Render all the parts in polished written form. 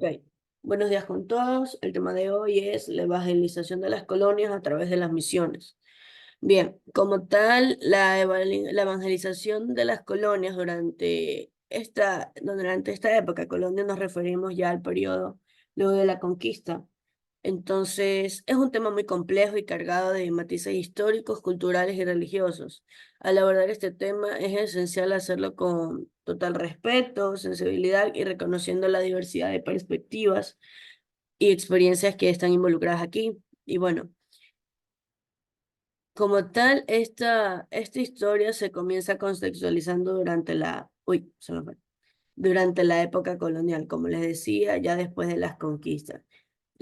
Ok, buenos días con todos. El tema de hoy es la evangelización de las colonias a través de las misiones. Bien, como tal, la evangelización de las colonias durante esta época, colonia nos referimos ya al periodo luego de la conquista. Entonces, es un tema muy complejo y cargado de matices históricos, culturales y religiosos. Al abordar este tema es esencial hacerlo con total respeto, sensibilidad y reconociendo la diversidad de perspectivas y experiencias que están involucradas aquí. Y bueno, como tal, esta historia se comienza contextualizando durante la época colonial, como les decía, ya después de las conquistas.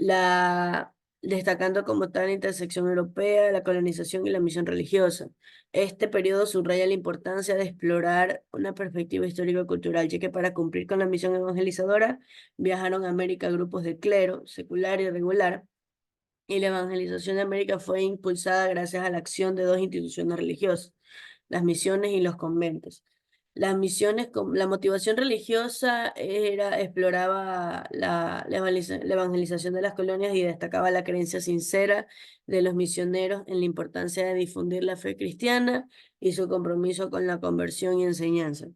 La, Destacando como tal la intersección europea, la colonización y la misión religiosa. Este periodo subraya la importancia de explorar una perspectiva histórico-cultural, ya que para cumplir con la misión evangelizadora viajaron a América grupos de clero, secular y regular, y la evangelización de América fue impulsada gracias a la acción de dos instituciones religiosas, las misiones y los conventos. La motivación religiosa exploraba la evangelización de las colonias y destacaba la creencia sincera de los misioneros en la importancia de difundir la fe cristiana y su compromiso con la conversión y enseñanza.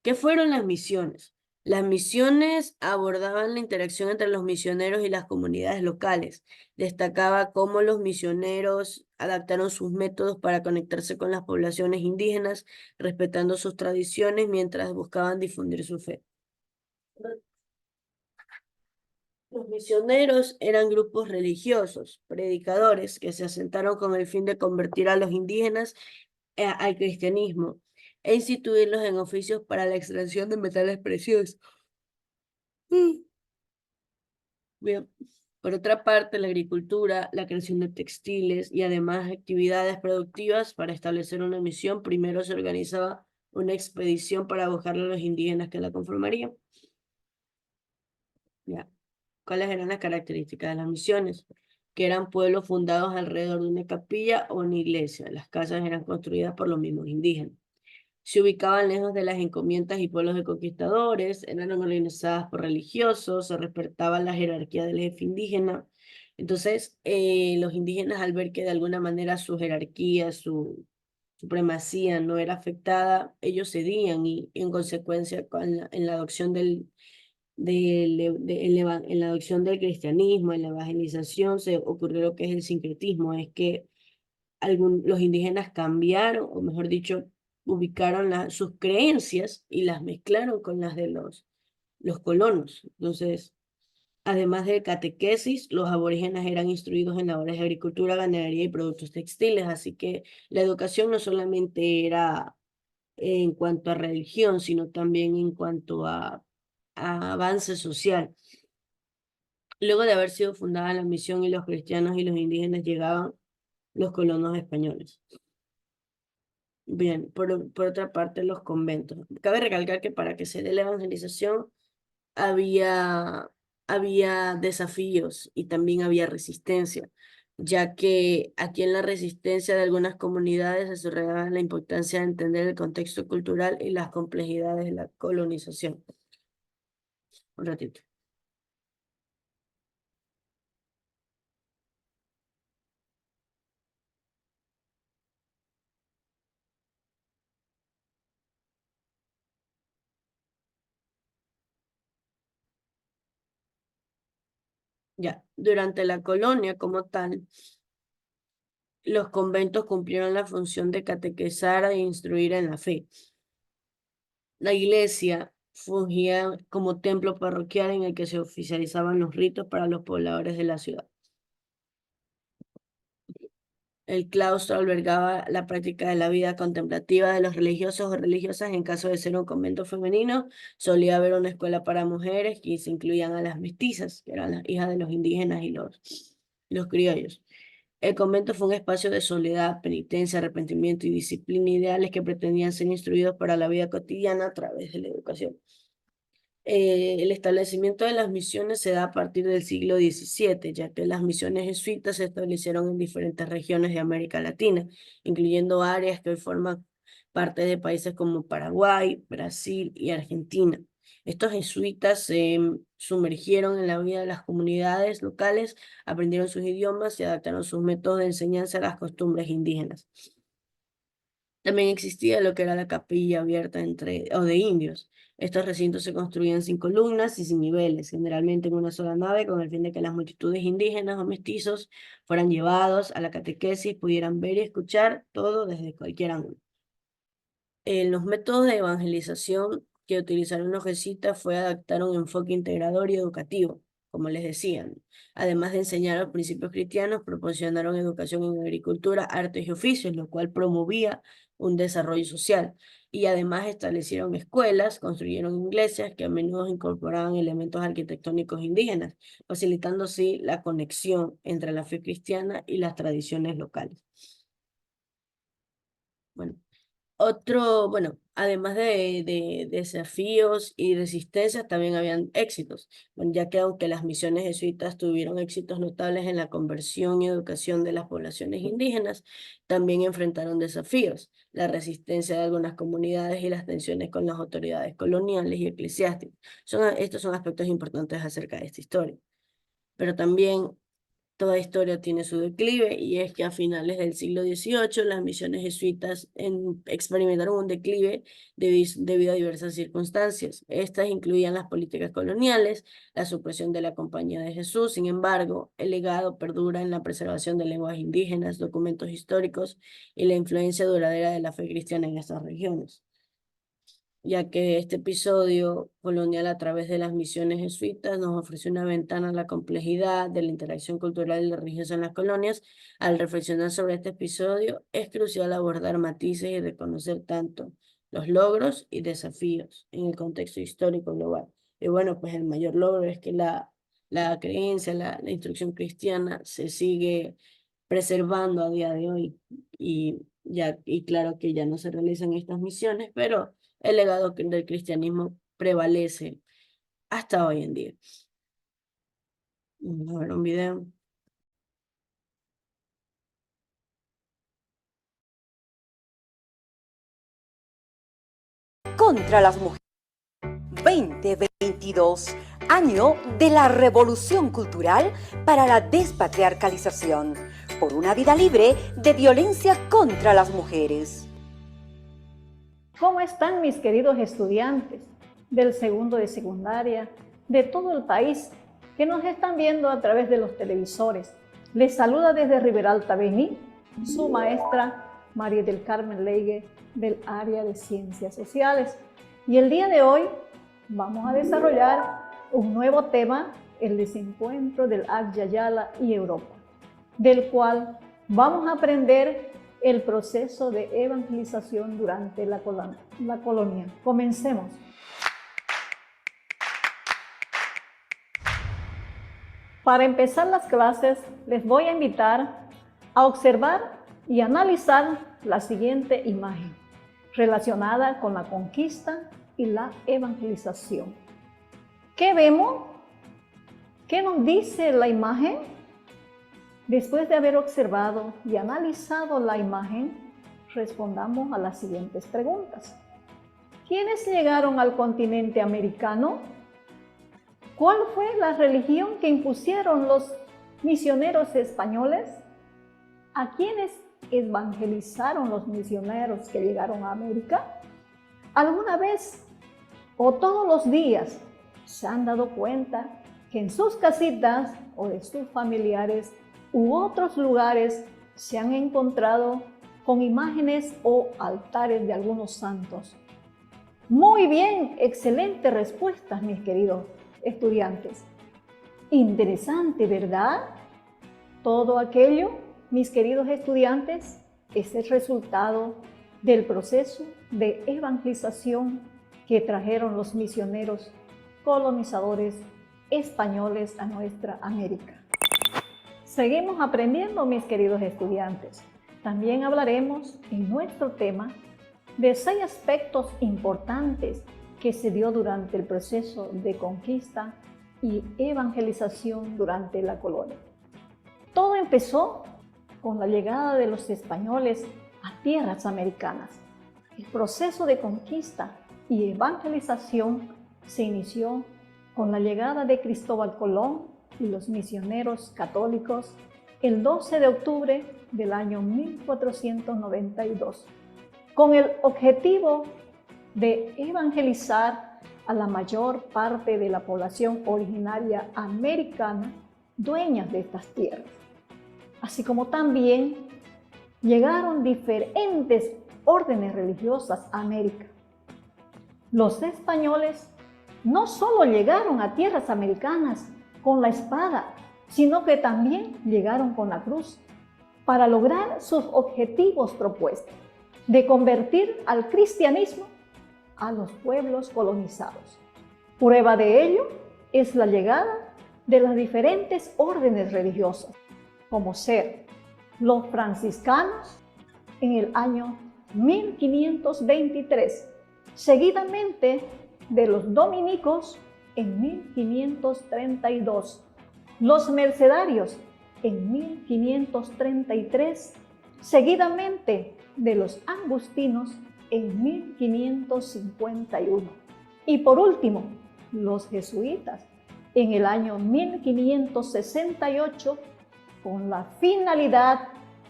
¿Qué fueron las misiones? Las misiones abordaban la interacción entre los misioneros y las comunidades locales. Destacaba cómo los misioneros adaptaron sus métodos para conectarse con las poblaciones indígenas, respetando sus tradiciones mientras buscaban difundir su fe. Los misioneros eran grupos religiosos, predicadores, que se asentaron con el fin de convertir a los indígenas al cristianismo e instituirlos en oficios para la extracción de metales preciosos. Mm. Bien. Por otra parte, la agricultura, la creación de textiles y además actividades productivas para establecer una misión, primero se organizaba una expedición para buscar a los indígenas que la conformarían. Ya. ¿Cuáles eran las características de las misiones? Que eran pueblos fundados alrededor de una capilla o una iglesia. Las casas eran construidas por los mismos indígenas. Se ubicaban lejos de las encomiendas y pueblos de conquistadores, eran organizadas por religiosos, se respetaba la jerarquía del jefe indígena. Entonces, los indígenas, al ver que de alguna manera su jerarquía, su supremacía no era afectada, ellos cedían y en consecuencia en la adopción en la adopción del cristianismo, en la evangelización, se ocurrió lo que es el sincretismo, es que los indígenas cambiaron, o mejor dicho, ubicaron sus creencias y las mezclaron con las de los colonos. Entonces, además de catequesis, los aborígenes eran instruidos en labores de agricultura, ganadería y productos textiles, así que la educación no solamente era en cuanto a religión, sino también en cuanto a avance social. Luego de haber sido fundada la misión y los cristianos y los indígenas llegaban los colonos españoles. Bien, por otra parte, los conventos. Cabe recalcar que para que se dé la evangelización había, había desafíos y también había resistencia, ya que aquí en la resistencia de algunas comunidades se subrayaba la importancia de entender el contexto cultural y las complejidades de la colonización. Un ratito. Ya, durante la colonia como tal, los conventos cumplieron la función de catequizar e instruir en la fe. La iglesia fungía como templo parroquial en el que se oficializaban los ritos para los pobladores de la ciudad. El claustro albergaba la práctica de la vida contemplativa de los religiosos o religiosas. En caso de ser un convento femenino, solía haber una escuela para mujeres que se incluían a las mestizas, que eran las hijas de los indígenas y los criollos. El convento fue un espacio de soledad, penitencia, arrepentimiento y disciplina ideales que pretendían ser instruidos para la vida cotidiana a través de la educación. El establecimiento de las misiones se da a partir del siglo XVII, ya que las misiones jesuitas se establecieron en diferentes regiones de América Latina, incluyendo áreas que hoy forman parte de países como Paraguay, Brasil y Argentina. Estos jesuitas se sumergieron en la vida de las comunidades locales, aprendieron sus idiomas y adaptaron sus métodos de enseñanza a las costumbres indígenas. También existía lo que era la capilla abierta o de indios. Estos recintos se construían sin columnas y sin niveles, generalmente en una sola nave, con el fin de que las multitudes indígenas o mestizos fueran llevados a la catequesis, pudieran ver y escuchar todo desde cualquier ángulo. Los métodos de evangelización que utilizaron los jesuitas fue adaptar un enfoque integrador y educativo, como les decían. Además de enseñar los principios cristianos, proporcionaron educación en agricultura, artes y oficios, lo cual promovía un desarrollo social. Y además establecieron escuelas, construyeron iglesias que a menudo incorporaban elementos arquitectónicos indígenas, facilitando así la conexión entre la fe cristiana y las tradiciones locales. Bueno, además de desafíos y resistencias, también habían éxitos, bueno, ya que aunque las misiones jesuitas tuvieron éxitos notables en la conversión y educación de las poblaciones indígenas, también enfrentaron desafíos, la resistencia de algunas comunidades y las tensiones con las autoridades coloniales y eclesiásticas. Estos son aspectos importantes acerca de esta historia. Pero también toda historia tiene su declive, y es que a finales del siglo XVIII las misiones jesuitas experimentaron un declive debido a diversas circunstancias. Estas incluían las políticas coloniales, la supresión de la Compañía de Jesús. Sin embargo, el legado perdura en la preservación de lenguas indígenas, documentos históricos y la influencia duradera de la fe cristiana en estas regiones, ya que este episodio colonial a través de las misiones jesuitas nos ofrece una ventana a la complejidad de la interacción cultural y religiosa en las colonias. Al reflexionar sobre este episodio, es crucial abordar matices y reconocer tanto los logros y desafíos en el contexto histórico global. Y bueno, pues el mayor logro es que la creencia, la instrucción cristiana se sigue preservando a día de hoy, y claro que ya no se realizan estas misiones, pero el legado del cristianismo prevalece hasta hoy en día. Vamos a ver un video. Contra las mujeres. 2022, año de la revolución cultural para la despatriarcalización, por una vida libre de violencia contra las mujeres. ¿Cómo están mis queridos estudiantes del segundo de secundaria, de todo el país, que nos están viendo a través de los televisores? Les saluda desde Riberalta, Bení, su maestra María del Carmen Leigue, del área de Ciencias Sociales. Y el día de hoy vamos a desarrollar un nuevo tema, el desencuentro del Agya Yala y Europa, del cual vamos a aprender el proceso de evangelización durante la colonia. Comencemos. Para empezar las clases, les voy a invitar a observar y analizar la siguiente imagen relacionada con la conquista y la evangelización. ¿Qué vemos? ¿Qué nos dice la imagen? Después de haber observado y analizado la imagen, respondamos a las siguientes preguntas. ¿Quiénes llegaron al continente americano? ¿Cuál fue la religión que impusieron los misioneros españoles? ¿A quiénes evangelizaron los misioneros que llegaron a América? ¿Alguna vez o todos los días se han dado cuenta que en sus casitas o de sus familiares u otros lugares se han encontrado con imágenes o altares de algunos santos? Muy bien, excelentes respuestas, mis queridos estudiantes. Interesante, ¿verdad? Todo aquello, mis queridos estudiantes, es el resultado del proceso de evangelización que trajeron los misioneros colonizadores españoles a nuestra América. Seguimos aprendiendo, mis queridos estudiantes. También hablaremos en nuestro tema de 6 aspectos importantes que se dio durante el proceso de conquista y evangelización durante la colonia. Todo empezó con la llegada de los españoles a tierras americanas. El proceso de conquista y evangelización se inició con la llegada de Cristóbal Colón y los misioneros católicos el 12 de octubre del año 1492, con el objetivo de evangelizar a la mayor parte de la población originaria americana dueñas de estas tierras. Así como también llegaron diferentes órdenes religiosas a América. Los españoles no solo llegaron a tierras americanas con la espada, sino que también llegaron con la cruz para lograr sus objetivos propuestos de convertir al cristianismo a los pueblos colonizados. Prueba de ello es la llegada de las diferentes órdenes religiosas, como ser los franciscanos en el año 1523, seguidamente de los dominicos en 1532, los mercedarios en 1533, seguidamente de los agustinos en 1551 y por último los jesuitas en el año 1568 con la finalidad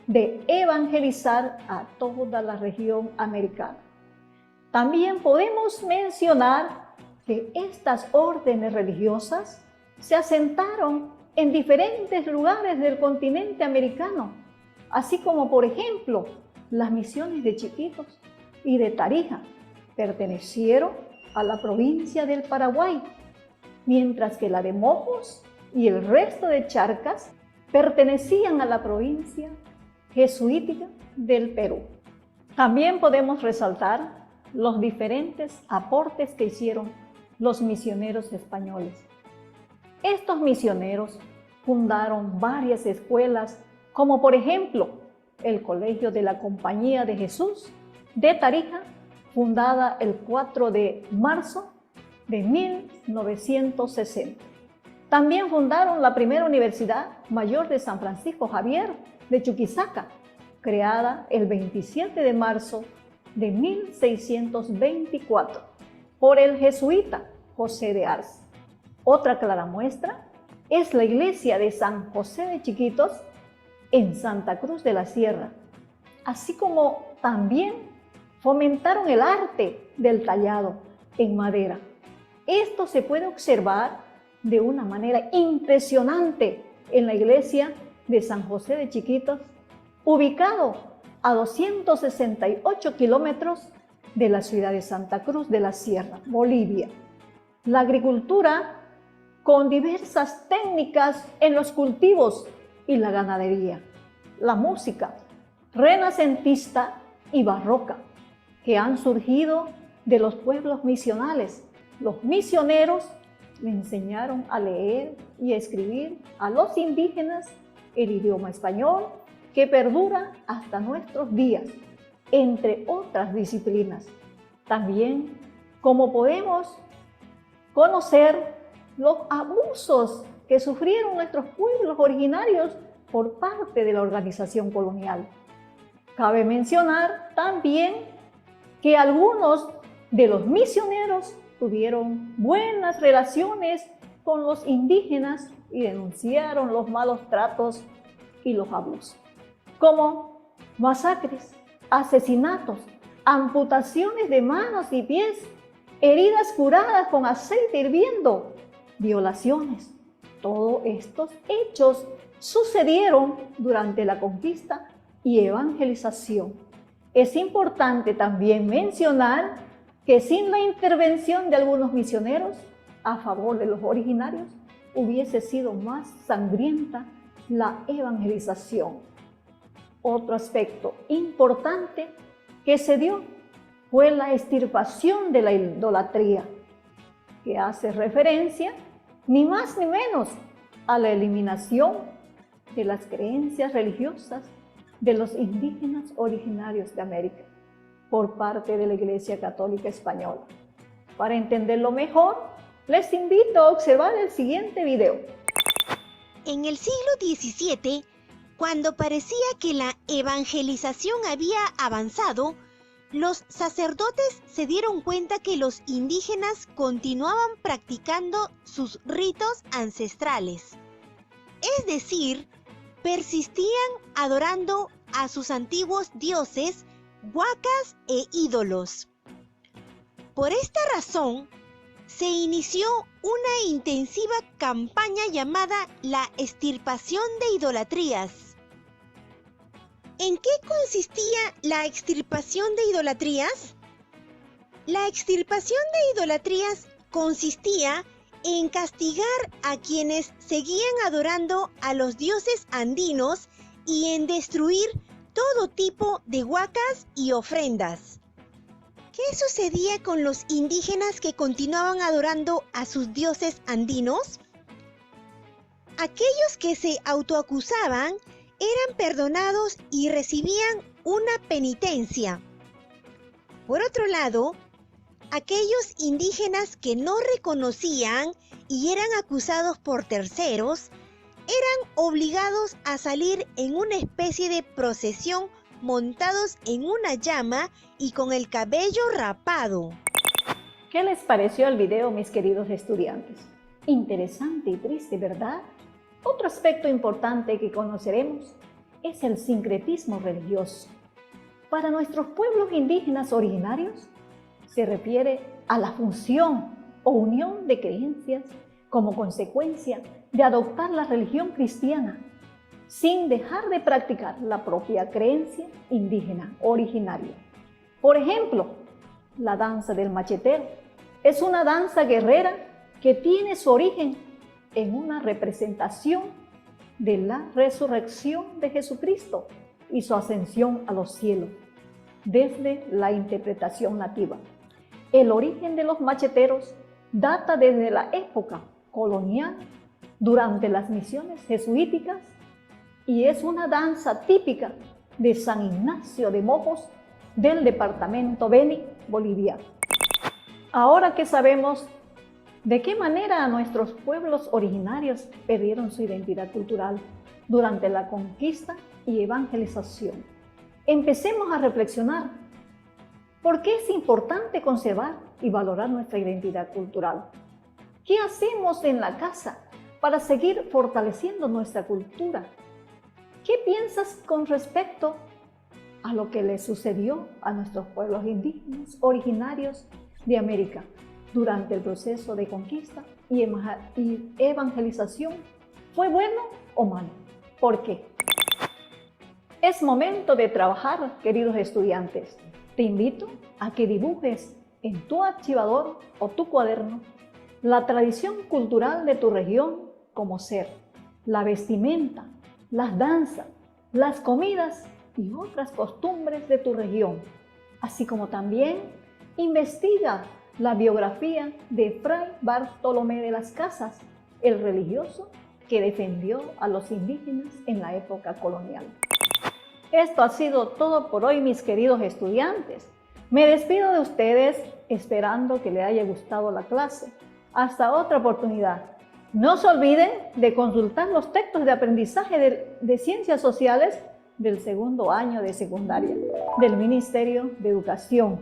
de evangelizar a toda la región americana. También podemos mencionar que estas órdenes religiosas se asentaron en diferentes lugares del continente americano, así como por ejemplo las misiones de Chiquitos y de Tarija pertenecieron a la provincia del Paraguay, mientras que la de Mojos y el resto de Charcas pertenecían a la provincia jesuítica del Perú. También podemos resaltar los diferentes aportes que hicieron los misioneros españoles. Estos misioneros fundaron varias escuelas, como por ejemplo el Colegio de la Compañía de Jesús de Tarija, fundada el 4 de marzo de 1960. También fundaron la primera Universidad Mayor de San Francisco Javier de Chuquisaca, creada el 27 de marzo de 1624 por el jesuita José de Arce. Otra clara muestra es la iglesia de San José de Chiquitos en Santa Cruz de la Sierra, así como también fomentaron el arte del tallado en madera. Esto se puede observar de una manera impresionante en la iglesia de San José de Chiquitos, ubicado a 268 kilómetros de la ciudad de Santa Cruz de la Sierra, Bolivia. La agricultura con diversas técnicas en los cultivos y la ganadería. La música renacentista y barroca que han surgido de los pueblos misionales. Los misioneros le enseñaron a leer y a escribir a los indígenas el idioma español que perdura hasta nuestros días, entre otras disciplinas. También, como podemos conocer los abusos que sufrieron nuestros pueblos originarios por parte de la organización colonial. Cabe mencionar también que algunos de los misioneros tuvieron buenas relaciones con los indígenas y denunciaron los malos tratos y los abusos, como masacres, asesinatos, amputaciones de manos y pies, heridas curadas con aceite hirviendo, violaciones. Todos estos hechos sucedieron durante la conquista y evangelización. Es importante también mencionar que sin la intervención de algunos misioneros a favor de los originarios, hubiese sido más sangrienta la evangelización. Otro aspecto importante que se dio fue la extirpación de la idolatría, que hace referencia ni más ni menos a la eliminación de las creencias religiosas de los indígenas originarios de América por parte de la Iglesia Católica Española. Para entenderlo mejor, les invito a observar el siguiente video. En el siglo XVII, cuando parecía que la evangelización había avanzado, los sacerdotes se dieron cuenta que los indígenas continuaban practicando sus ritos ancestrales. Es decir, persistían adorando a sus antiguos dioses, huacas e ídolos. Por esta razón, se inició una intensiva campaña llamada la extirpación de idolatrías. ¿En qué consistía la extirpación de idolatrías? La extirpación de idolatrías consistía en castigar a quienes seguían adorando a los dioses andinos y en destruir todo tipo de huacas y ofrendas. ¿Qué sucedía con los indígenas que continuaban adorando a sus dioses andinos? Aquellos que se autoacusaban eran perdonados y recibían una penitencia. Por otro lado, aquellos indígenas que no reconocían y eran acusados por terceros, eran obligados a salir en una especie de procesión montados en una llama y con el cabello rapado. ¿Qué les pareció el video, mis queridos estudiantes? Interesante y triste, ¿verdad? Otro aspecto importante que conoceremos es el sincretismo religioso. Para nuestros pueblos indígenas originarios, se refiere a la función o unión de creencias como consecuencia de adoptar la religión cristiana, sin dejar de practicar la propia creencia indígena originaria. Por ejemplo, la danza del machetero es una danza guerrera que tiene su origen en una representación de la resurrección de Jesucristo y su ascensión a los cielos, desde la interpretación nativa. El origen de los macheteros data desde la época colonial, durante las misiones jesuíticas, y es una danza típica de San Ignacio de Mojos del departamento Beni, Bolivia. Ahora que sabemos de qué manera nuestros pueblos originarios perdieron su identidad cultural durante la conquista y evangelización, empecemos a reflexionar. ¿Por qué es importante conservar y valorar nuestra identidad cultural? ¿Qué hacemos en la casa para seguir fortaleciendo nuestra cultura? ¿Qué piensas con respecto a lo que le sucedió a nuestros pueblos indígenas originarios de América durante el proceso de conquista y evangelización? ¿Fue bueno o malo? ¿Por qué? Es momento de trabajar, queridos estudiantes. Te invito a que dibujes en tu archivador o tu cuaderno la tradición cultural de tu región como ser, la vestimenta, las danzas, las comidas y otras costumbres de tu región, así como también investiga la biografía de Fray Bartolomé de las Casas, el religioso que defendió a los indígenas en la época colonial. Esto ha sido todo por hoy, mis queridos estudiantes. Me despido de ustedes esperando que les haya gustado la clase. Hasta otra oportunidad. No se olviden de consultar los textos de aprendizaje de Ciencias Sociales del segundo año de secundaria del Ministerio de Educación,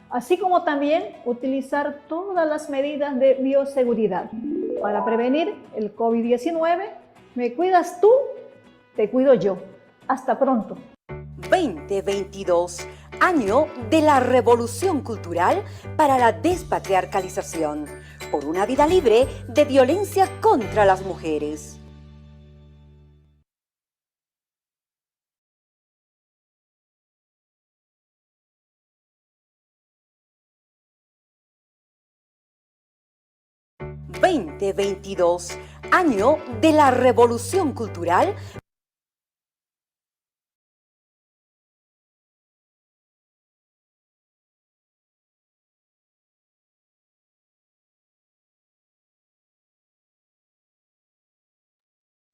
así como también utilizar todas las medidas de bioseguridad para prevenir el COVID-19. Me cuidas tú, te cuido yo. Hasta pronto. 2022, año de la revolución cultural para la despatriarcalización, por una vida libre de violencia contra las mujeres. ...2022, año de la revolución cultural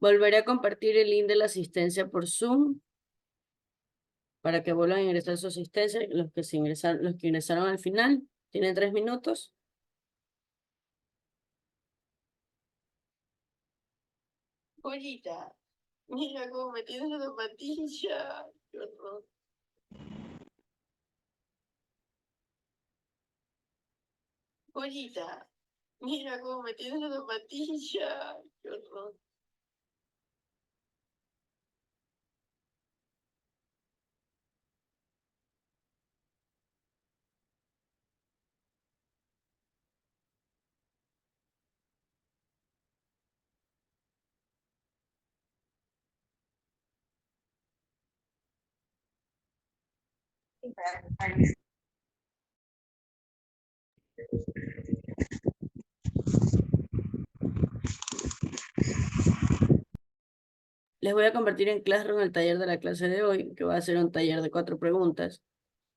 Volveré a compartir el link de la asistencia por Zoom para que vuelvan a ingresar su asistencia. Los que ingresaron al final tienen 3 minutos. Pollita, mira cómo me tienes la patilla. Qué horror. Polita, mira cómo me tienes la zapatilla. Qué horror. Les voy a convertir en Classroom el taller de la clase de hoy, que va a ser un taller de 4 preguntas,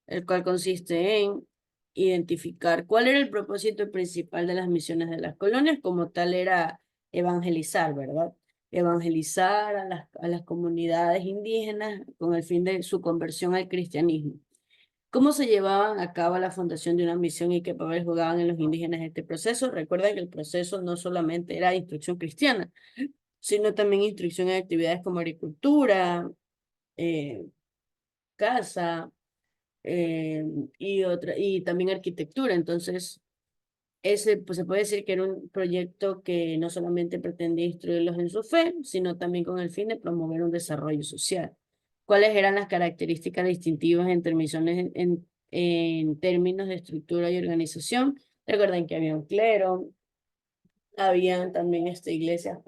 el cual consiste en identificar cuál era el propósito principal de las misiones de las colonias, como tal era evangelizar, ¿verdad? Evangelizar a las comunidades indígenas con el fin de su conversión al cristianismo. ¿Cómo se llevaban a cabo la fundación de una misión y qué papel jugaban en los indígenas en este proceso? Recuerden que el proceso no solamente era instrucción cristiana, sino también instrucción en actividades como agricultura, eh, casa, eh, y también arquitectura. Entonces, ese, pues se puede decir que era un proyecto que no solamente pretendía instruirlos en su fe, sino también con el fin de promover un desarrollo social. ¿Cuáles eran las características distintivas entre misiones en términos de estructura y organización? Recuerden que había un clero, habían también iglesias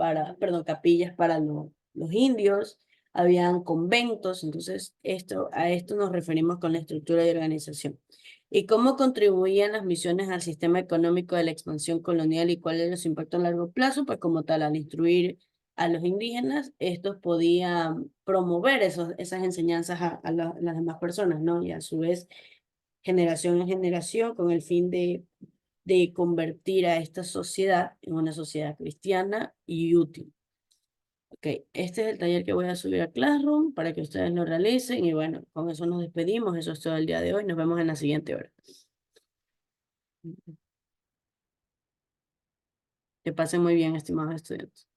perdón, capillas para los indios, habían conventos, entonces a esto nos referimos con la estructura y organización. ¿Y cómo contribuían las misiones al sistema económico de la expansión colonial y cuál era su impacto a largo plazo? Pues como tal, al instruir a los indígenas, estos podían promover esas enseñanzas las demás personas, ¿no? Y a su vez, generación en generación, con el fin de convertir a esta sociedad en una sociedad cristiana y útil. Ok, este es el taller que voy a subir a Classroom para que ustedes lo realicen y bueno, con eso nos despedimos. Eso es todo el día de hoy. Nos vemos en la siguiente hora. Que pasen muy bien, estimados estudiantes.